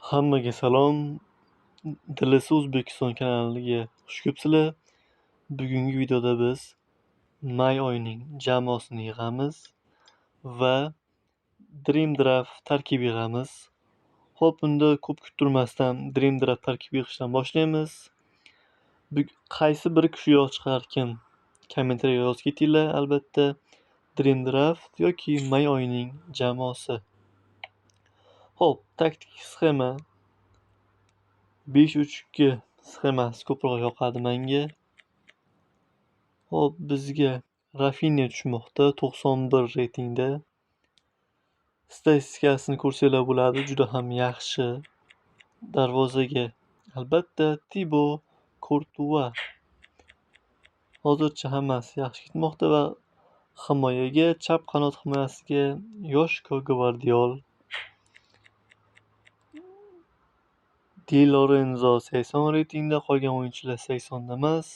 Hammaga salom. Dilisi O'zbekiston kanaliga xush kelibsizlar. Bugungi videoda biz may oyining jamoasini yig'amiz va Dream Draft tarkibi yig'amiz. Xo'p, unda ko'p kuttirmasdan Dream Draft tarkibi yig'ishdan boshlaymiz. Qaysi bir kuchli yo'q chiqarkin kommentariyaga yozib ketinglar. Albatta Dream Draft yoki may oyining jamoasi. Xo'p, taktik sxema 5-3-2 sxemasi ko'proq yoqadi menga. Xo'p, bizga Rafinha tushmoqda 91 reytingda. Statistikasini ko'rsanglar bo'ladi, juda ham yaxshi. Darvozaga albatta Thibaut Courtois. Hozircha hammasi yaxshi ketmoqda va himoyaga, chap qanot himoyasiga Yoshko Gvardiol, Di Lorenzo 80 reytingda, qolgan o'yinchilar 80 da emas.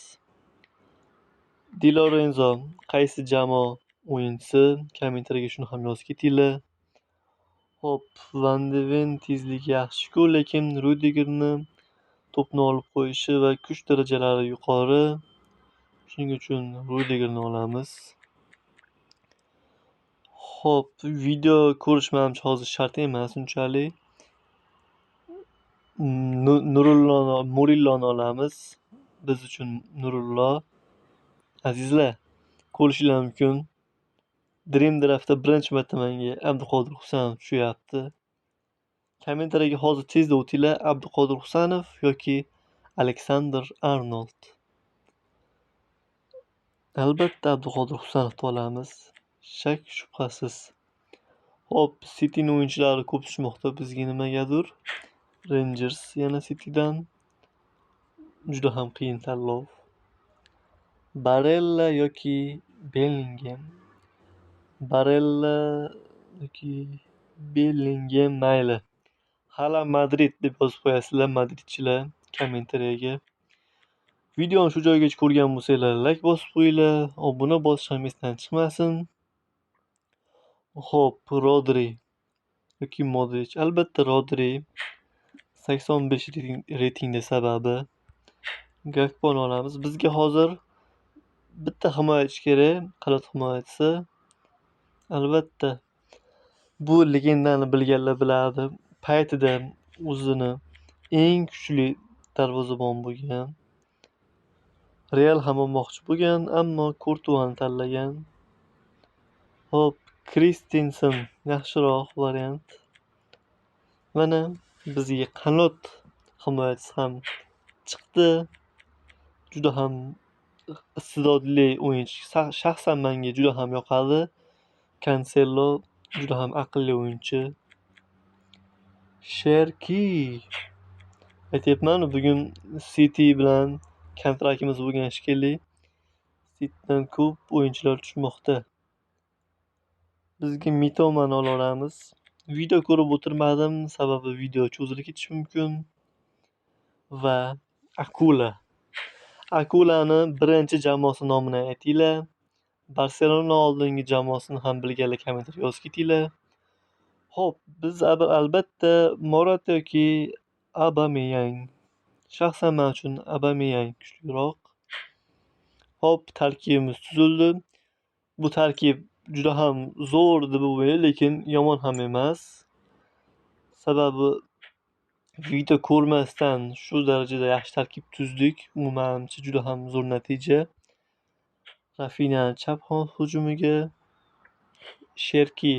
Di Lorenzo qaysi jamoa o'yinchisi? Kommentariyaga shuni ham yozib ketinglar. Hop, Van de Ven tezligi yaxshi-ku, lekin Rudigerni to'pni olib qo'yishi va kuch darajalari yuqori. Shuning uchun Rudigerni olamiz. Hop, video ko'rish menimcha hozir shart emas unchalik. Murilloni olamiz. Biz uchun Nurullo. Azizlar, ko'rishinglar mumkin. Dream Draftda birinchi marta menga Abduqodir Husanov tushyapti. Kommentariyaga hozir tezda o'tinglar. Abduqodir Husanov yoki Alexander Arnold. Albatta Abduqodir Husanovni olamiz. Shak shubhasiz. Hop, City'ning o'yinchilari ko'p tushmoqda bizga nimagadir. Rangers yana City'dan. Juda ham qiyin tanlov. Barella yoki Bellingham. Barella yoki Bellingham mayli. Hala Madrid deb yozib qo'yasizlar, madridchilar kommentariyaga. Videoni shu joygacha ko'rgan bo'lsanglar, like bosib qo'yinglar, obuna bosish ham esdan chiqmasin. Xo'p, Rodri yoki Modric. Albatta Rodri 85 reytingda sababi. Gakponi olamiz. Bizga hozir bitta himoyachi kerak, qanot himoyachisi. Albatta bu legendani bilganlar biladi. Paytida o'zini eng kuchli darvozabon bo'lgan. Real ham olmoqchi bo'lgan, ammo Courtoisni tanlagan. Hop, Christensen yaxshiroq variant. Mana bizga qanot himoyachisi ham chiqdi. Juda ham iste'dodli o'yinchi. Shaxsan menga juda ham yoqadi. Cancelo juda ham aqlli o'yinchi. Sherki. Aytyapman, bugun City bilan kontraktimiz bo'lgan shekilli. Citydan ko'p o'yinchilar tushmoqda. Bizga Mitomani olamiz. Video ko'rib o'tirmadim, sababi video cho'zilib ketishi mumkin. Va Akulani birinchi jamoasi nomini aytinglar. Barselona oldingi jamoasini ham bilganlar kommentariyaga yozib ketinglar. Xo'p, biz albatta Morata yoki Aubameyang. Shaxsan men uchun Aubameyang kuchliroq. Hop, tarkibimiz tuzildi. Bu tarkib juda ham zo'r deb o'ylayman, lekin yomon ham emas. Sababi video ko'rmasdan shu darajada yaxshi tarkib tuzdik. Bu menimcha juda ham zo'r natija. Rafinha chap hujumiga, Sherki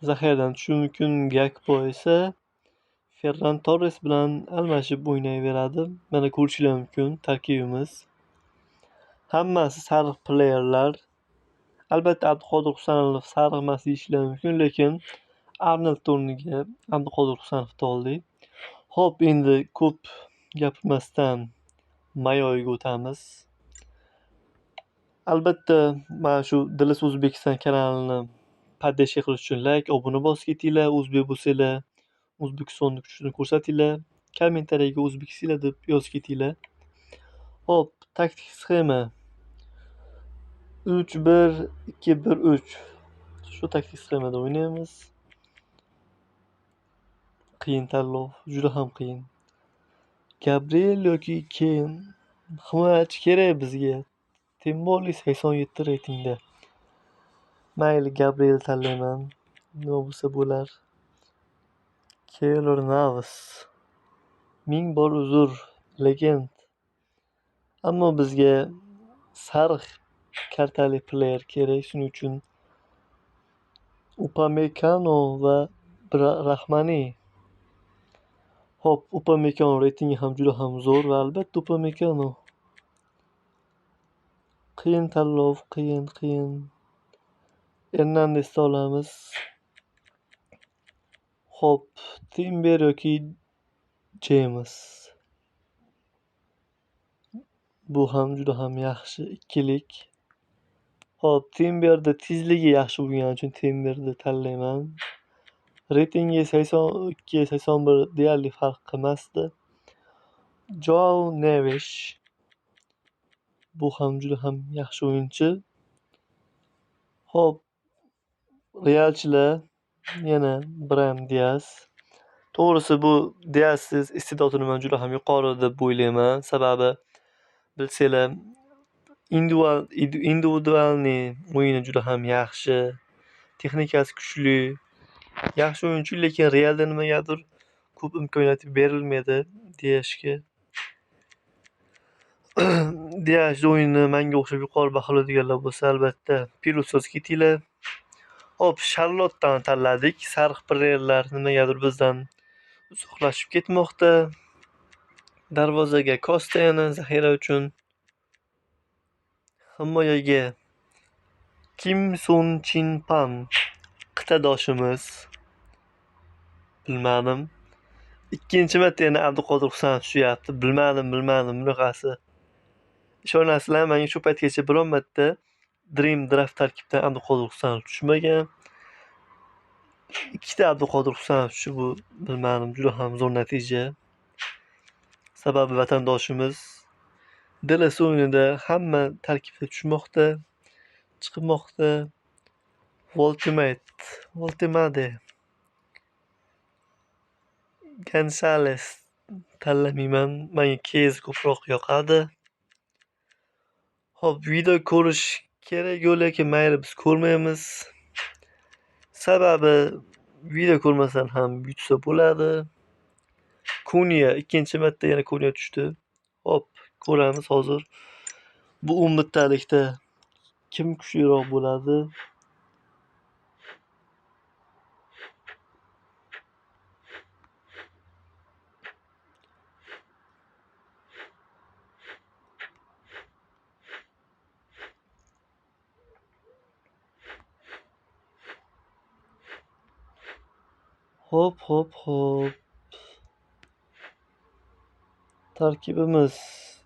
zaxiradan tushishi mumkin. Gakpo esa Ferran Torres bilan almashib o'ynayveradi. Mana ko'rishinglar mumkin tarkibimiz. Hammasi sariq playerlar. Albatta Abduqodir Husanov sariq emas deyishlar mumkin, lekin Arnold o'rniga Abduqodir Husanovni oldik. Hop, endi ko'p gapirmasdan may oyiga o'tamiz. Albatta mana shu Dilisi O'zbekiston kanalini poddesh qilish uchun like, obuna bosib ketinglar. O'zbek bo'lsanglar, O'zbekistonni kuchini ko'rsatinglar. Kommentariyaga o'zbeksizlar deb yozib ketinglar. Hop, taktik sxema 3-1-2-1-3. Shu taktik sxemada o'ynaymiz. qiyin tanlov, juda ham qiyin. Gabriel yoki Keyn himoyachi kerak bizga. Tем более 87 reytingda. Mayli, Gabriel tanlayman. Nima bo'lsa bo'lar. Keylor Navas. Ming bor uzr, legend. Ammo bizga sariq kartali player kerak. Shuning uchun Upamecano va Rahmani. Hop, Upamecano reytingi ham juda ham zo'r va albatta Upamecano. Qiyin tanlov, qiyin. Hernandesni olamiz. Hop, Timber yoki James. Bu ham juda ham yaxshi ikkilik. Hop, Timberda tezligi yaxshi bo'lgani uchun Timberni tanlayman. Reytingi 82-81 deyarli farq qilmasdi. Joao Neves. Bu ham juda ham yaxshi o'yinchi. Hop, Realchilar yana Brahim Diaz. To'g'risi bu Diazsiz iste'dodini men juda ham yuqori deb o'ylayman. Sababi bilsanglar, individualni o'yini juda ham yaxshi, texnikasi kuchli, yaxshi o'yinchi, lekin Realda nimagadir ko'p imkoniyat berilmaydi Diazga. Diaz o'yinini menga o'xshab yuqori baholaydiganlar bo'lsa, albatta Pirusovga ketinglar. Hop, Charlotte'dan tanladik. Sariq playerlar nimagadir bizdan uzoqlashib ketmoqda. Darvozaga Costa yana zaxira uchun. Himoyaga Kim Son Chin Pam qitadoshimiz. Bilmadim. Ikkinchi marta yana Abduqodir Husanov tushyapti. Bilmadim bunaqasi. Ishonasizlar, menga shu paytgacha biron marta Dream Draft tarkibdan Abduqodir Husanov tushmagan. Ikkita Abduqodir Husanov tushi, bu bilmadim, juda ham zo'r natija. Sababi vatandoshimiz DLS o'yinida hamma tarkibda tushmoqda, chiqmoqda. Voltemade, Gonzales tanlamayman. Menga Kez ko'proq yoqadi. Hop, video ko'rish kerak, lekin mayli, biz ko'rmaymiz. Sababi video ko'rmasdan ham yutsa bo'ladi. Kunya ikkinchi marta yana Kunya tushdi. Hop, ko'ramiz hozir. Bu 10 talikda kim kuchliroq bo'ladi? Hop. Tarkibimiz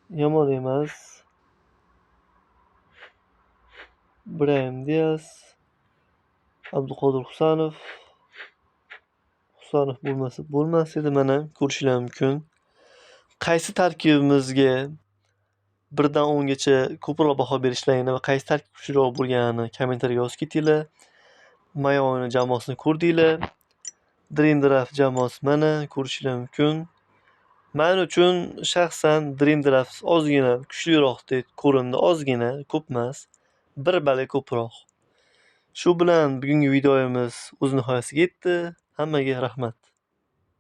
yomon emas. Brahim Diaz, Abduqodir Husanov bo'lmas edi, mana ko'rishinglar mumkin. Qaysi tarkibimizga 1 dan 10 gacha ko'proq baho berishlaringni va qaysi tarkib kuchliroq bo'lganini kommentariyaga yozib ketinglar. Mayoni jamoasini ko'rdinglar. Dream Draft jamoasi mana ko'rishinglar mumkin. Men uchun shaxsan Dream Draft ozgina kuchliroq deb ko'rindi, ozgina, ko'p emas. 1 balla ko'proq. Shu bilan bugungi videomiz o'z nihoyasiga yetdi. Hammaga rahmat.